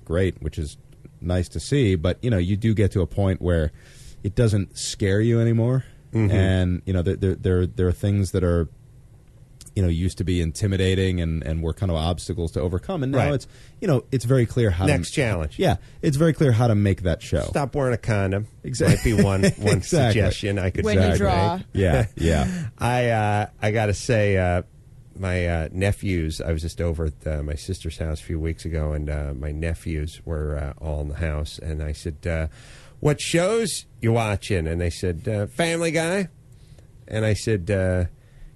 great, which is nice to see. But you do get to a point where it doesn't scare you anymore, and there are things that are used to be intimidating and were kind of obstacles to overcome, and now it's very clear how next challenge. Yeah, it's very clear how to make that show. Stop wearing a condom. Exactly. Might be one Exactly. suggestion I could when you draw. Yeah, yeah. I got to say, my nephews. I was just over at my sister's house a few weeks ago, and my nephews were all in the house, and I said, "What shows you watching?" And they said, "Family Guy," and I said,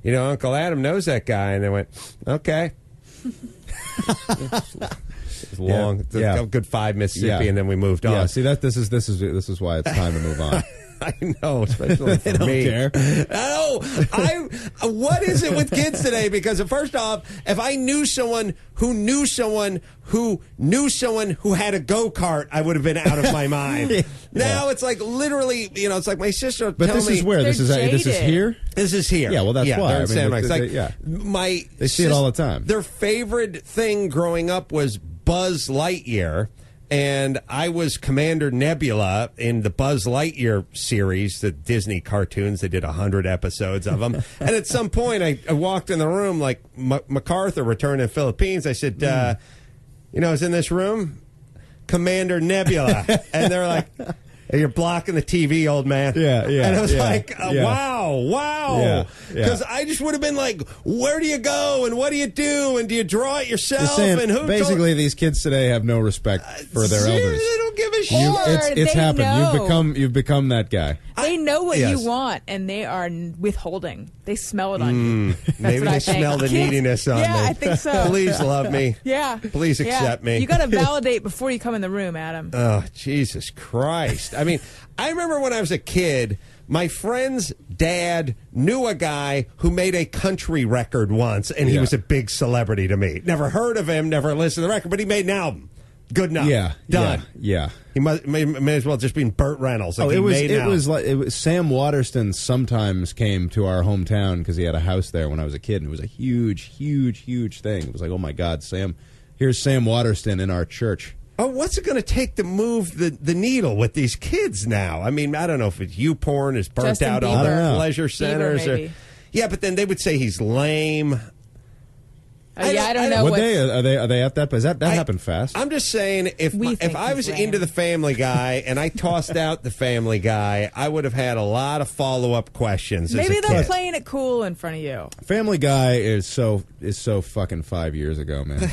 Uncle Adam knows that guy. And they went, okay. It's long. It's a good 5 Mississippi, and then we moved on. Yeah, see, this is why it's time to move on. I know, especially for me. Care. What is it with kids today? Because first off, if I knew someone who knew someone who knew someone who had a go-kart, I would have been out of my mind. Now it's like literally, it's like my sister. But this is where this is here. This is here. Yeah, well, that's why. They see it all the time. Their favorite thing growing up was Buzz Lightyear. And I was Commander Nebula in the Buzz Lightyear series, the Disney cartoons. They did 100 episodes of them. And at some point, I walked in the room like MacArthur returned to the Philippines. I said, I was in this room, Commander Nebula. And they're like, you're blocking the TV, old man. Yeah. And I was like, yeah. wow. Because I just would have been like, where do you go and what do you do and do you draw it yourself? And who basically, these kids today have no respect for their elders. They don't give a shit. It's happened. Know. You've become that guy. They know what you want, and they are withholding. They smell it on you. Maybe they smell the neediness on me. Yeah, I think so. Please love me. Yeah. Please accept me. You got to validate before you come in the room, Adam. Oh, Jesus Christ. I mean, I remember when I was a kid, my friend's dad knew a guy who made a country record once, and he was a big celebrity to me. Never heard of him, never listened to the record, but he made an album. Good enough. Yeah. Done. Yeah. He may as well just been Burt Reynolds. Like it was Sam Waterston sometimes came to our hometown because he had a house there when I was a kid, and it was a huge thing. It was like, oh my God, here's Sam Waterston in our church. Oh, what's it going to take to move the needle with these kids now? I mean, I don't know if it's YouPorn is burnt Justin out Bieber. all the pleasure centers. Bieber, but then they would say he's lame. I don't know. What day are they at that? That happened fast. I'm just saying, if I was into the Family Guy and I tossed out the Family Guy, I would have had a lot of follow-up questions. Maybe they're playing it cool in front of you. Family Guy is so fucking 5 years ago, man.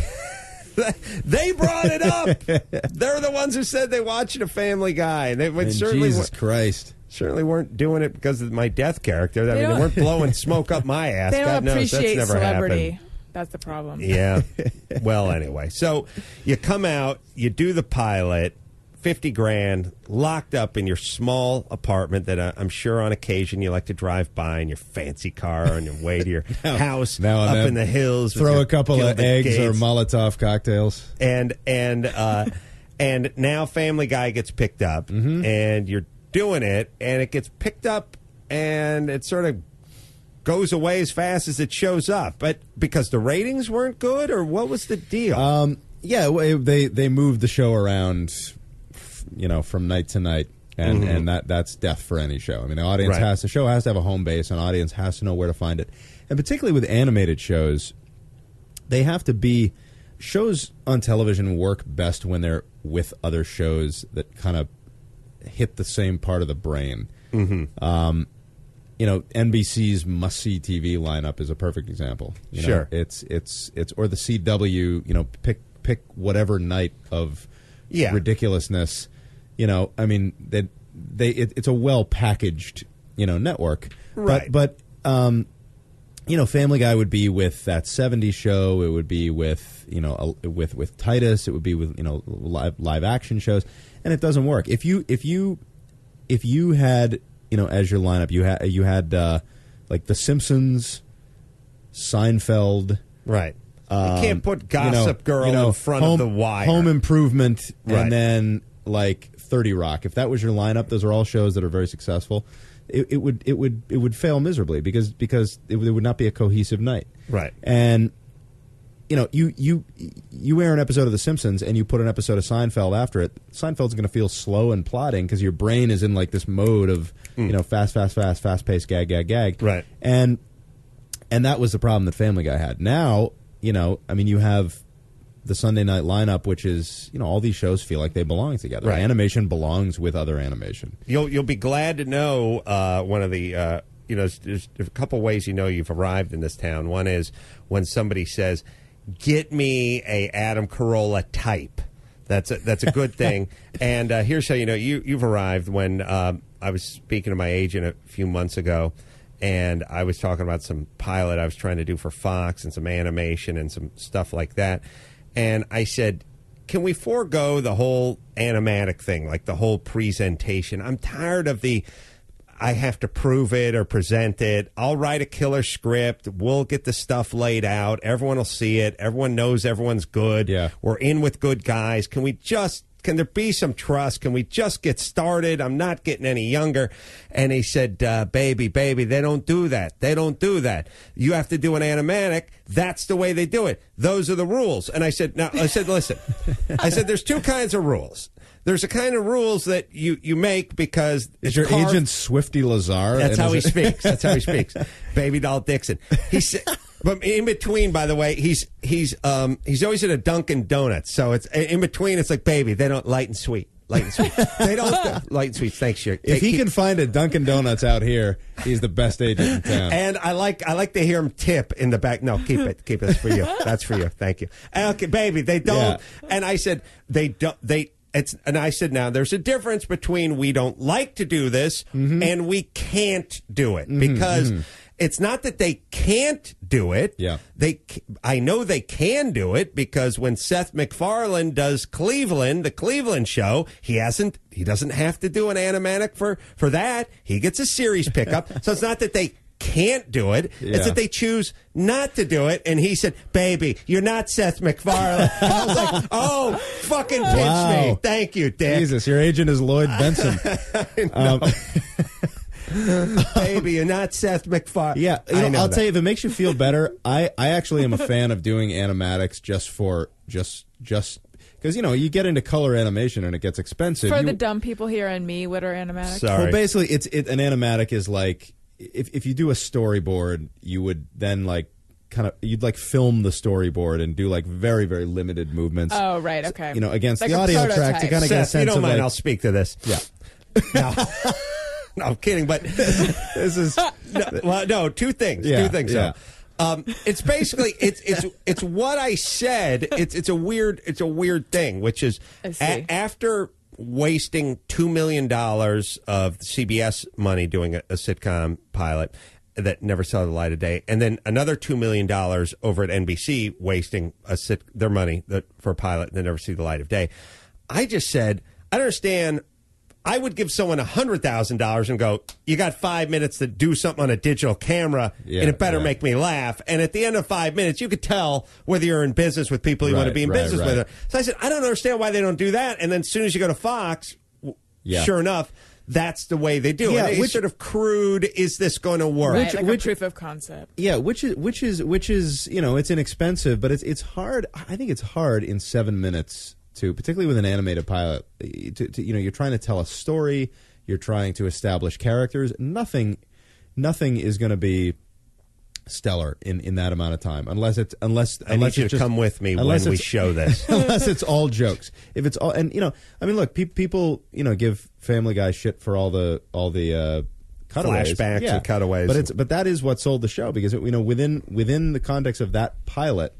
They brought it up. They're the ones who said they watched a Family Guy. Jesus Christ. Certainly weren't doing it because of my death character. I mean, they weren't blowing smoke up my ass. They don't appreciate that's never celebrity. Happened. That's the problem. Yeah. Well, anyway, so you come out, you do the pilot, $50,000, locked up in your small apartment that I'm sure on occasion you like to drive by in your fancy car on your way to your house up in the hills. Throw a couple of eggs or Molotov cocktails. And now Family Guy gets picked up, and you're doing it, and it gets picked up, and it sort of goes away as fast as it shows up. But because the ratings weren't good, or what was the deal? They moved the show around, from night to night, and that's death for any show. I mean, the show has to have a home base, an audience has to know where to find it, and particularly with animated shows, they have to be. Shows on television work best when they're with other shows that kind of hit the same part of the brain. NBC's must-see TV lineup is a perfect example. Sure, it's or the CW. Pick whatever night of ridiculousness. I mean it's a well packaged network. Right, but Family Guy would be with that '70s show. It would be with with Titus. It would be with live action shows, and it doesn't work. If you had as your lineup, you had like The Simpsons, Seinfeld, right. You can't put Gossip Girl in front of The Wire, Home Improvement, and then like 30 Rock. If that was your lineup, those are all shows that are very successful. It would fail miserably because it would not be a cohesive night. Right. And you air an episode of The Simpsons and you put an episode of Seinfeld after it. Seinfeld's going to feel slow and plodding because your brain is in like this mode of fast paced, gag. Right. And that was the problem that Family Guy had. Now, you have the Sunday night lineup, which is, all these shows feel like they belong together. Right. Animation belongs with other animation. You'll be glad to know one of the there's a couple ways you've arrived in this town. One is when somebody says, "Get me a Adam Carolla type." That's a good thing. And here's how you've arrived. When I was speaking to my agent a few months ago, and I was talking about some pilot I was trying to do for Fox and some animation and some stuff like that. And I said, can we forego the whole animatic thing, like the whole presentation? I'm tired of I have to prove it or present it. I'll write a killer script. We'll get the stuff laid out. Everyone will see it. Everyone knows everyone's good. Yeah. We're in with good guys. Can there be some trust? Can we just get started? I'm not getting any younger. And he said, baby, they don't do that. They don't do that. You have to do an animatic. That's the way they do it. Those are the rules. And I said, listen. I said, there's two kinds of rules. There's a kind of rules that you make because is your agent Swifty Lazar? That's how he speaks. That's how he speaks. Baby doll Dixon. He said. But in between, by the way, he's always at a Dunkin' Donuts. So it's in between. It's like, baby, they don't light and sweet. They don't light and sweet. Thanks, Jerry. If he can find a Dunkin' Donuts out here, he's the best agent in town. And I like to hear him tip in the back. No, keep it. That's for you. That's for you. Thank you. Okay, baby, they don't. Yeah. And I said they don't. And I said, now there's a difference between we don't like to do this and we can't do it because. It's not that they can't do it. Yeah. I know they can do it because when Seth MacFarlane does Cleveland, the Cleveland show, he doesn't have to do an animatic for that. He gets a series pickup. So it's not that they can't do it. Yeah. It's that they choose not to do it. And he said, baby, you're not Seth MacFarlane. I was like, oh, fucking pinch me. Thank you, Dick. Jesus, your agent is Lloyd Benson. Baby, you're not Seth MacFarlane. Yeah, I'll tell you, if it makes you feel better, I actually am a fan of doing animatics just because you get into color animation and it gets expensive. For the dumb people here and me, what are animatics? Sorry. Well, basically, an animatic is like if you do a storyboard, you would then you'd film the storyboard and do very, very limited movements. Oh, right, okay. Against like the audio track to kind of get a sense if you don't of mind, I'll speak to this. Yeah. No. No, I'm kidding, but this is two things. Yeah, two things. Yeah. So, it's basically it's what I said. It's a weird thing, which is after wasting $2 million of CBS money doing a sitcom pilot that never saw the light of day, and then another $2 million over at NBC wasting their money for a pilot that never see the light of day. I just said, I understand. I would give someone $100,000 and go, you got 5 minutes to do something on a digital camera, and it better make me laugh. And at the end of 5 minutes, you could tell whether you're in business with people you want to be in business with. So I said, I don't understand why they don't do that. And then as soon as you go to Fox, sure enough, that's the way they do it. Which sort of crude, is this going to work? Right, like a proof of concept. Yeah, which is it's inexpensive, but it's hard. I think it's hard in 7 minutes. Particularly with an animated pilot, you're trying to tell a story, you're trying to establish characters. Nothing is going to be stellar in that amount of time, unless I need you to come with me when we show this. Unless it's all jokes. If it's all, and look, people give Family Guy shit for all the cutaways, flashbacks and cutaways, but that is what sold the show because within the context of that pilot.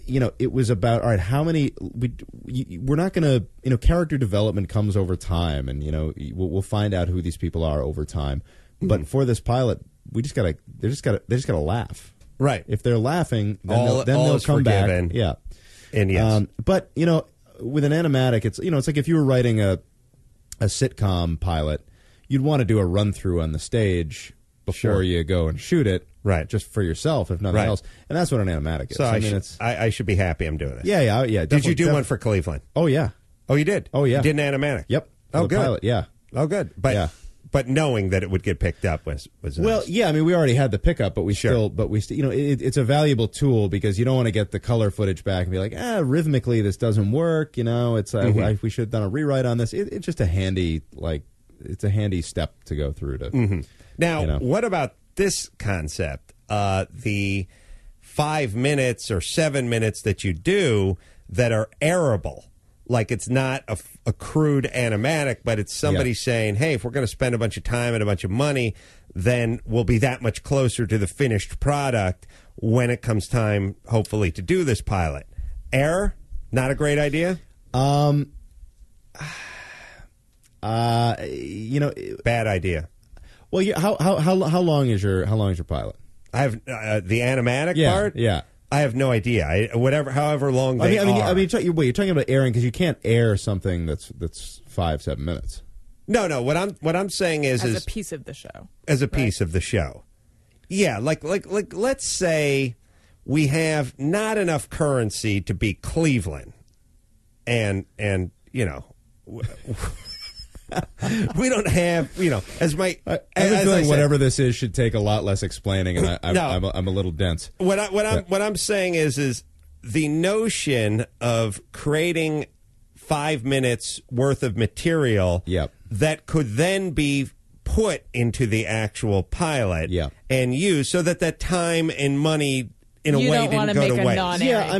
It was about, all right, how many, we're not going to, character development comes over time, and, we'll find out who these people are over time. But for this pilot, they just gotta laugh. Right. If they're laughing, then they'll come forgiven. back. Yeah. And yes. But, with an animatic, it's like if you were writing a sitcom pilot, you'd want to do a run through on the stage before you go and shoot it. Right. Just for yourself, if nothing else. And that's what an animatic is. So I should be happy I'm doing it. Yeah. Did you do one for Cleveland? Oh, yeah. Oh, you did? Oh, yeah. You did an animatic? Yep. Oh, good. Pilot, yeah. Oh, good. But but knowing that it would get picked up was well, nice. yeah. I mean, we already had the pickup, but we still, it's a valuable tool because you don't want to get the color footage back and be like, rhythmically this doesn't work. It's we should have done a rewrite on this. It's just a handy step to go through to. Now, what about this concept? The 5 minutes or 7 minutes that you do that are airable. Like it's not a crude animatic, but it's somebody saying, hey, if we're going to spend a bunch of time and a bunch of money, then we'll be that much closer to the finished product when it comes time, hopefully, to do this pilot. Air, not a great idea? Bad idea. Well, how long is your pilot? I have the animatic part? Yeah. I have no idea. However long they are. You're talking about airing because you can't air something that's 5-7 minutes. No. What I'm saying is as a piece of the show. As a piece of the show. Yeah, like let's say we have not enough currency to beat Cleveland, and we don't have, as my. I have a feeling whatever this is should take a lot less explaining, and I'm a little dense. What I'm saying is the notion of creating 5 minutes worth of material that could then be put into the actual pilot and used so that time and money in a way didn't go to waste. Yeah, I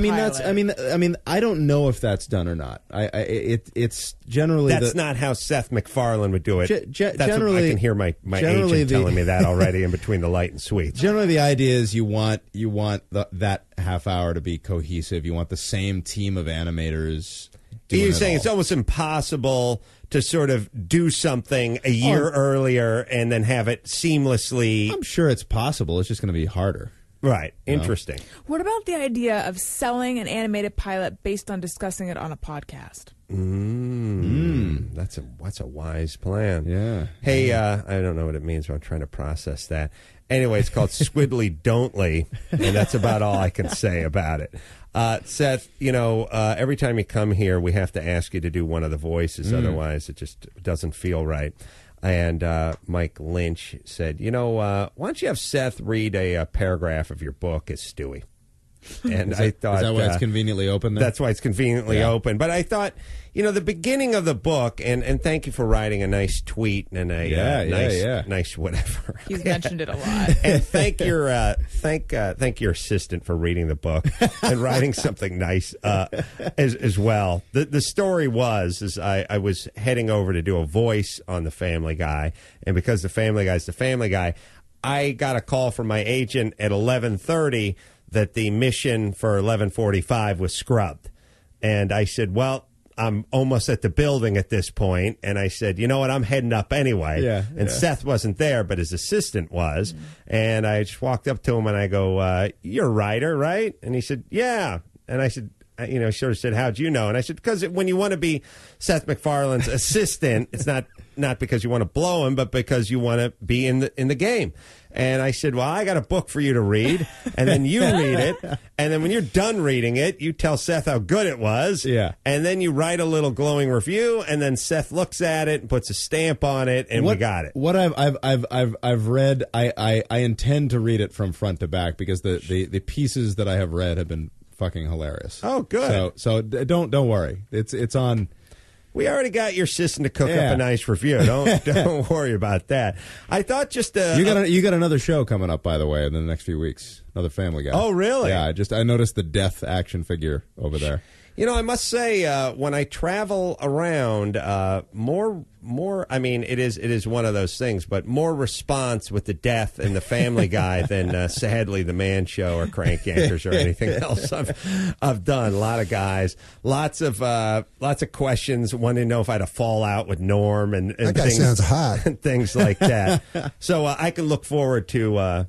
mean, I don't know if that's done or not. It's generally that's not how Seth MacFarlane would do it. Generally, I can hear my agent telling me that already in between the light and sweet. Generally, the idea is you want that half hour to be cohesive. You want the same team of animators. You're saying it's almost impossible to sort of do something a year earlier and then have it seamlessly. I'm sure it's possible. It's just going to be harder. Right. Interesting. What about the idea of selling an animated pilot based on discussing it on a podcast? That's a wise plan. Yeah. Hey, I don't know what it means, but I'm trying to process that. Anyway, it's called Squiddly Don'tly, and that's about all I can say about it. Seth, every time you come here, we have to ask you to do one of the voices. Otherwise, it just doesn't feel right. And Mike Lynch said, why don't you have Seth read a paragraph of your book as Stewie? And I thought... Is that why it's conveniently open there? That's why it's conveniently open. But I thought, the beginning of the book, and thank you for writing a nice tweet and a nice whatever. He's mentioned it a lot. And thank your assistant for reading the book and writing something nice as well. The story was I was heading over to do a voice on The Family Guy, and because The Family Guy's The Family Guy, I got a call from my agent at 11:30 that the mission for 11:45 was scrubbed. And I said, well, I'm almost at the building at this point. And I said, you know what, I'm heading up anyway. Seth wasn't there, but his assistant was. And I just walked up to him and I go, you're a writer, right? And he said, yeah. And I said, he sort of said, how'd you know? And I said, because when you want to be Seth MacFarlane's assistant, it's not because you want to blow him, but because you want to be in the game. And I said, well, I got a book for you to read, and then you read it, and then when you're done reading it, you tell Seth how good it was, and then you write a little glowing review, and then Seth looks at it and puts a stamp on it, and we got it. What I've read, I intend to read it from front to back because the pieces that I have read have been fucking hilarious. Oh, good. So don't worry. It's on. We already got your assistant to cook up a nice review. Don't worry about that. I thought just you got another show coming up, by the way, in the next few weeks. Another Family Guy. Oh, really? Yeah. I noticed the death action figure over there. I must say, when I travel around, more. I mean, it is one of those things, but more response with the death and the Family Guy than sadly the Man Show or Crank Yankers or anything else I've done. A lot of guys, lots of questions, wanting to know if I had a fallout with Norm and that guy sounds hot and things like that. So I can look forward to.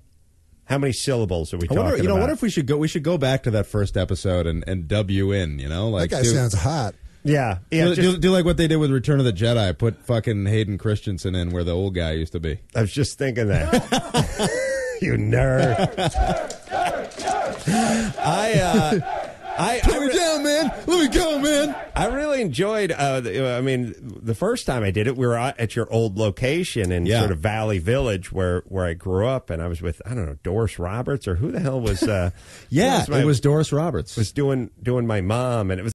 How many syllables are we talking about? I wonder if we should go back to that first episode and dub you in, that guy sounds hot. Yeah. Do like what they did with Return of the Jedi. Put fucking Hayden Christensen in where the old guy used to be. I was just thinking that. You nerd. Put me down, man. Let me go, man. I really enjoyed. I mean, the first time I did it, we were at your old location in sort of Valley Village, where I grew up, and I was with Doris Roberts or who the hell was? It was Doris Roberts was doing my mom, and it was